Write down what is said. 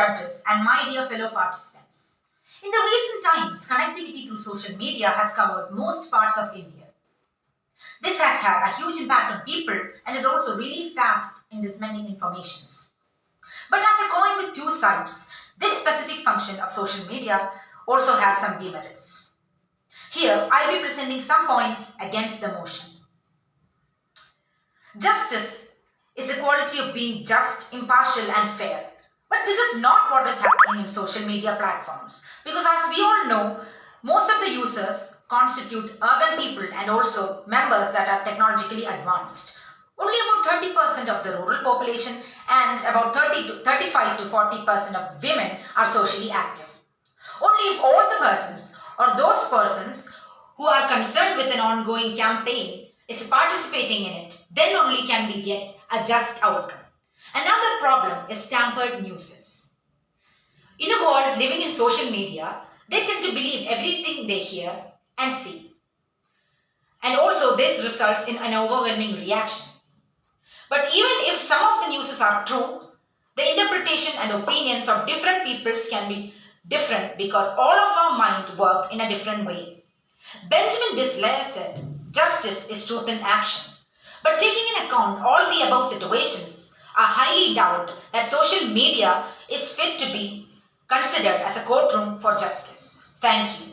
judges, and my dear fellow participants. In the recent times, connectivity through social media has covered most parts of India. This has had a huge impact on people and is also really fast in disseminating informations. But as a coin with two sides, this specific function of social media also has some demerits. Here, I'll be presenting some points against the motion. Justice is the quality of being just, impartial, and fair. But this is not what is happening in social media platforms. Because as we all know, most of the users constitute urban people and also members that are technologically advanced. Only about 30% of the rural population and about 35 to 40% of women are socially active. Only if all the persons or those persons who are concerned with an ongoing campaign is participating in it, then only can we get a just outcome. Another problem is tampered news. In a world living in social media, they tend to believe everything they hear and see. And also this results in an overwhelming reaction. But even if some of the news are true, the interpretation and opinions of different peoples can be different because all of our mind work in a different way. Benjamin Disraeli said, justice is truth in action. But taking in account all the above situations, I highly doubt that social media is fit to be considered as a courtroom for justice. Thank you.